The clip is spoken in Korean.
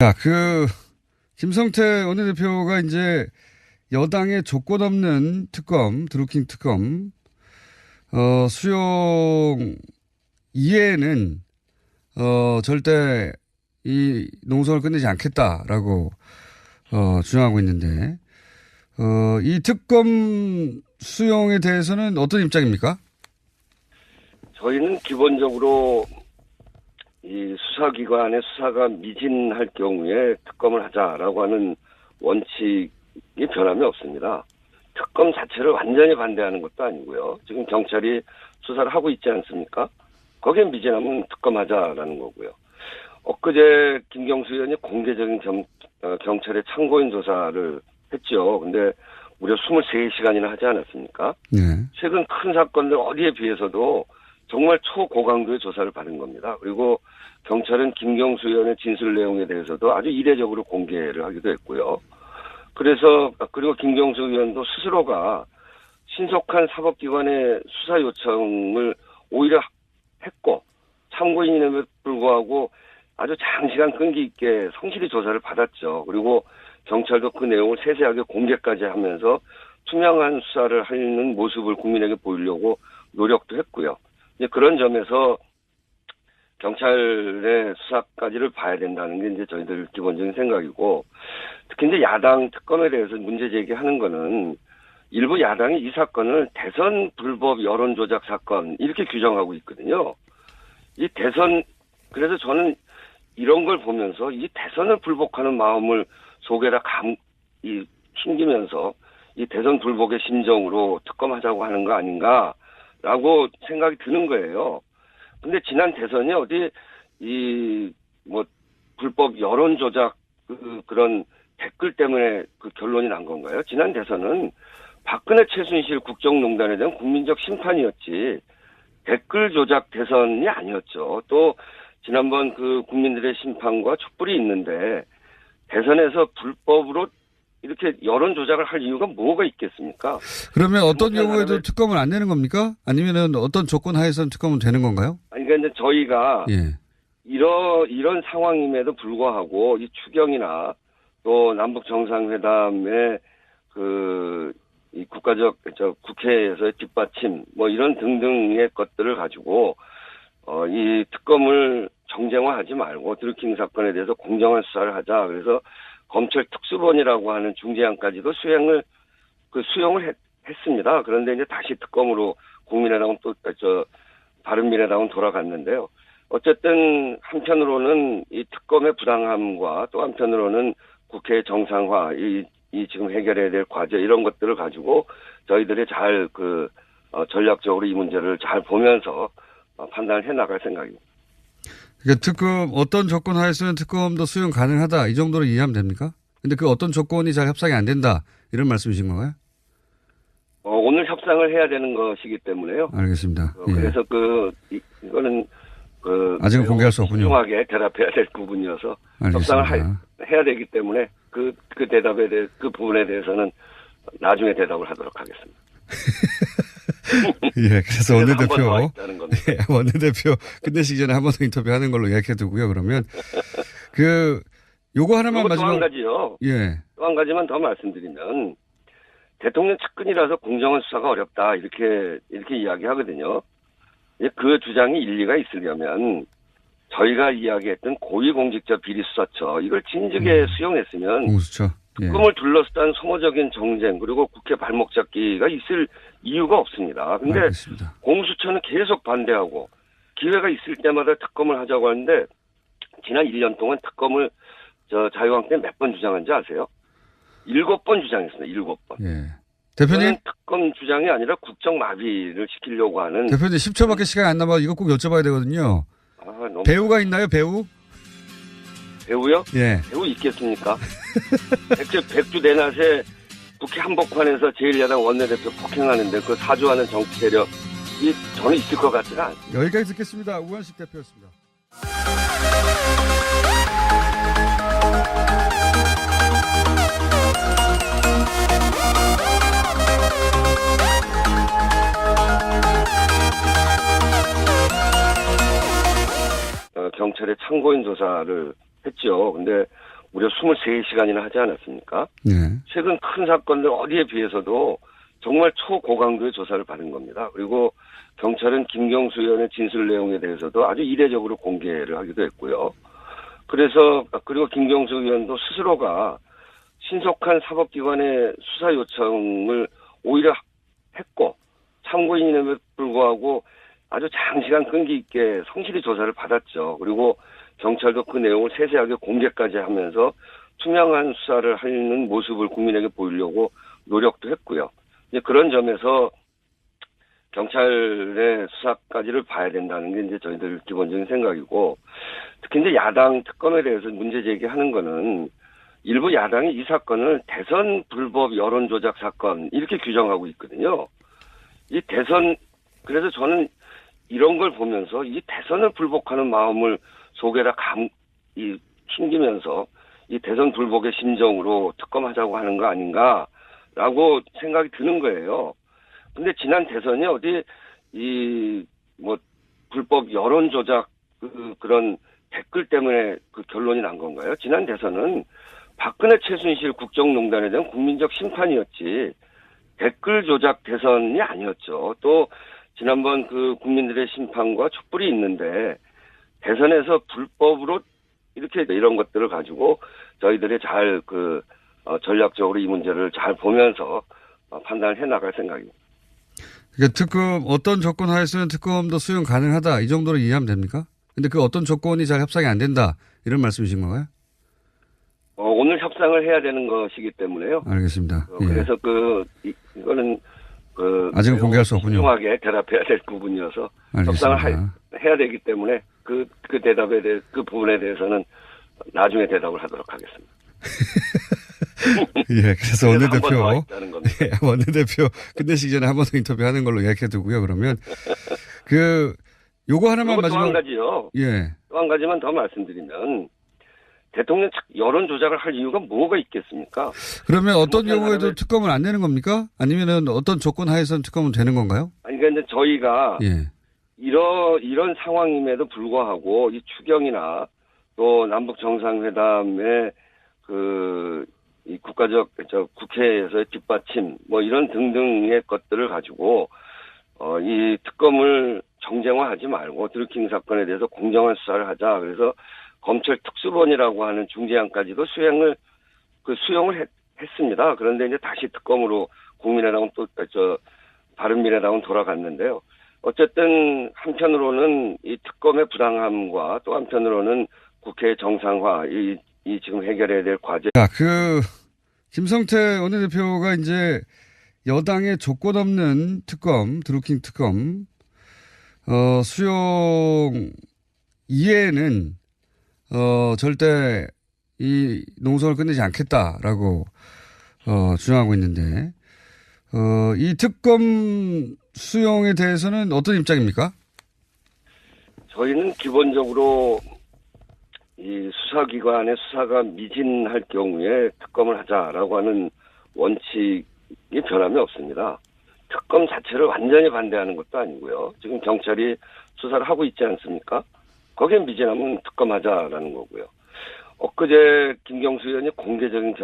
자, 김성태 원내대표가 이제 여당의 조건 없는 특검, 드루킹 특검, 수용 이외에는, 절대 이 농성을 끝내지 않겠다라고, 주장하고 있는데, 이 특검 수용에 대해서는 어떤 입장입니까? 저희는 기본적으로 이 수사기관의 수사가 미진할 경우에 특검을 하자라고 하는 원칙이 변함이 없습니다. 특검 자체를 완전히 반대하는 것도 아니고요. 지금 경찰이 수사를 하고 있지 않습니까? 거기에 미진하면 특검하자라는 거고요. 엊그제 김경수 의원이 공개적인 경찰의 참고인 조사를 했죠. 근데 무려 23시간이나 하지 않았습니까? 네. 최근 큰 사건들 어디에 비해서도 정말 초고강도의 조사를 받은 겁니다. 그리고 경찰은 김경수 의원의 진술 내용에 대해서도 아주 이례적으로 공개를 하기도 했고요. 그리고 김경수 의원도 스스로가 신속한 사법기관의 수사 요청을 오히려 했고, 참고인임에도 불구하고 아주 장시간 끈기 있게 성실히 조사를 받았죠. 그리고 경찰도 그 내용을 세세하게 공개까지 하면서 투명한 수사를 하는 모습을 국민에게 보이려고 노력도 했고요. 이제 그런 점에서 경찰의 수사까지를 봐야 된다는 게 이제 저희들 기본적인 생각이고, 특히 이제 야당 특검에 대해서 문제 제기하는 거는 일부 야당이 이 사건을 대선 불법 여론 조작 사건 이렇게 규정하고 있거든요. 그래서 저는 이런 걸 보면서 이 대선을 불복하는 마음을 속에다 숨기면서 이 대선 불복의 심정으로 특검하자고 하는 거 아닌가라고 생각이 드는 거예요. 근데 지난 대선이 불법 여론 조작 그런 댓글 때문에 그 결론이 난 건가요? 지난 대선은 박근혜 최순실 국정농단에 대한 국민적 심판이었지 댓글 조작 대선이 아니었죠. 또 지난번 그 국민들의 심판과 촛불이 있는데 대선에서 불법으로 이렇게 여론 조작을 할 이유가 뭐가 있겠습니까? 그러면 어떤 경우에도 특검을 안 내는 겁니까? 아니면은 어떤 조건 하에서는 특검은 되는 건가요? 아니, 그러니까 이제 저희가 예. 이런 상황임에도 불구하고 이 추경이나 또 남북 정상회담의 이 국회에서의 뒷받침 이런 등등의 것들을 가지고 이 특검을 정쟁화하지 말고 드루킹 사건에 대해서 공정한 수사를 하자. 그래서 검찰 특수본이라고 하는 중재안까지도 수용을 했습니다. 그런데 이제 다시 특검으로 국민의당은 바른미래당은 돌아갔는데요. 어쨌든 한편으로는 이 특검의 부당함과 또 한편으로는 국회 정상화, 이 지금 해결해야 될 과제 이런 것들을 가지고 저희들이 잘 전략적으로 이 문제를 잘 보면서 판단을 해 나갈 생각입니다. 그러니까 특검 어떤 조건 하에서는 특검도 수용 가능하다 이 정도로 이해하면 됩니까? 근데 그 어떤 조건이 잘 협상이 안 된다 이런 말씀이신 건가요? 오늘 협상을 해야 되는 것이기 때문에요. 알겠습니다. 그래서 이거는 아직은 공개할 수 없군요. 신중하게 대답해야 될 부분이어서 알겠습니다. 협상을 해야 되기 때문에 그 부분에 대해서는 나중에 대답을 하도록 하겠습니다. 예, 그래서 원내대표 끝내시기 전에 한 번 더 인터뷰하는 걸로 예약해 두고요. 그러면 요거 하나만 마지막. 또 한 가지요. 예. 또 한 가지만 더 말씀드리면 대통령 측근이라서 공정한 수사가 어렵다 이렇게 이야기하거든요. 그 주장이 일리가 있으려면 저희가 이야기했던 고위공직자 비리수사처 이걸 진즉에 수용했으면 공수처. 특검을 둘러싼 소모적인 정쟁 그리고 국회 발목 잡기가 있을 이유가 없습니다. 근데 알겠습니다. 공수처는 계속 반대하고 기회가 있을 때마다 특검을 하자고 하는데 지난 1년 동안 특검을 자유한국당이 몇 번 주장한지 아세요? 7번 주장했습니다. 7번. 예. 대표님? 특검 주장이 아니라 국정 마비를 시키려고 하는. 대표님 10초밖에 시간이 안 남아 이거 꼭 여쭤봐야 되거든요. 배우가 있나요? 배우? 배우요? 예. 배우 있겠습니까? 백주 내낮에 국회 한복판에서 제1야당 원내대표 폭행하는데 그 사주하는 정치 세력 저는 있을 것 같지는 않습니다. 여기까지 듣겠습니다. 우한식 대표였습니다. 경찰의 참고인 조사를 했죠. 근데 무려 23시간이나 하지 않았습니까? 네. 최근 큰 사건들 어디에 비해서도 정말 초고강도의 조사를 받은 겁니다. 그리고 경찰은 김경수 의원의 진술 내용에 대해서도 아주 이례적으로 공개를 하기도 했고요. 그리고 김경수 의원도 스스로가 신속한 사법기관의 수사 요청을 오히려 했고, 참고인임에도 불구하고 아주 장시간 끈기 있게 성실히 조사를 받았죠. 그리고 경찰도 그 내용을 세세하게 공개까지 하면서 투명한 수사를 하는 모습을 국민에게 보이려고 노력도 했고요. 이제 그런 점에서 경찰의 수사까지를 봐야 된다는 게 이제 저희들 기본적인 생각이고, 특히 이제 야당 특검에 대해서 문제 제기하는 거는 일부 야당이 이 사건을 대선 불법 여론 조작 사건 이렇게 규정하고 있거든요. 그래서 저는 이런 걸 보면서 이 대선을 불복하는 마음을 속에다 숨기면서 이 대선 불복의 심정으로 특검하자고 하는 거 아닌가라고 생각이 드는 거예요. 근데 지난 대선이 어디 불법 여론 조작 그런 댓글 때문에 그 결론이 난 건가요? 지난 대선은 박근혜 최순실 국정농단에 대한 국민적 심판이었지 댓글 조작 대선이 아니었죠. 또 지난번 그 국민들의 심판과 촛불이 있는데 대선에서 불법으로 이런 것들을 가지고 저희들이 잘 전략적으로 이 문제를 잘 보면서 판단을 해 나갈 생각입니다. 그러니까 어떤 조건 하에서는 특검도 수용 가능하다 이 정도로 이해하면 됩니까? 근데 그 어떤 조건이 잘 협상이 안 된다 이런 말씀이신 건가요? 오늘 협상을 해야 되는 것이기 때문에요. 알겠습니다. 예. 그래서 이거는 아직은 공개할 수 없군요. 신중하게 대답해야 될 부분이어서 알겠습니다. 협상을 해야 되기 때문에 그 부분에 대해서는 나중에 대답을 하도록 하겠습니다. 예, 그래서 원내대표 원내대표 끝내시기 전에 한 번 더 인터뷰하는 걸로 예약해 두고요. 그러면 요거 하나만 마지막. 또 한 가지요. 예. 또 한 가지만 더 말씀드리면 대통령 여론 조작을 할 이유가 뭐가 있겠습니까? 그러면 어떤 경우에도 특검을 안 내는 겁니까? 아니면은 어떤 조건 하에서는 특검은 되는 건가요? 아니, 그러니까 이제 저희가 예. 이런 상황임에도 불구하고 이 추경이나 또 남북 정상회담의 이 국가적 국회에서의 뒷받침 이런 등등의 것들을 가지고 이 특검을 정쟁화하지 말고 드루킹 사건에 대해서 공정한 수사를 하자. 그래서 검찰 특수본이라고 하는 중재안까지도 수용을 했습니다. 그런데 이제 다시 특검으로 국민의당은 바른미래당은 돌아갔는데요. 어쨌든 한편으로는 이 특검의 부당함과 또 한편으로는 국회 정상화 이 지금 해결해야 될 과제. 김성태 원내대표가 이제 여당의 조건 없는 특검, 드루킹 특검, 수용 이외에는, 절대 이 농성을 끝내지 않겠다라고, 주장하고 있는데, 이 특검 수용에 대해서는 어떤 입장입니까? 저희는 기본적으로 이 수사기관의 수사가 미진할 경우에 특검을 하자라고 하는 원칙이 변함이 없습니다. 특검 자체를 완전히 반대하는 것도 아니고요. 지금 경찰이 수사를 하고 있지 않습니까? 거기에 미진하면 특검하자라는 거고요. 엊그제 김경수 의원이 공개적인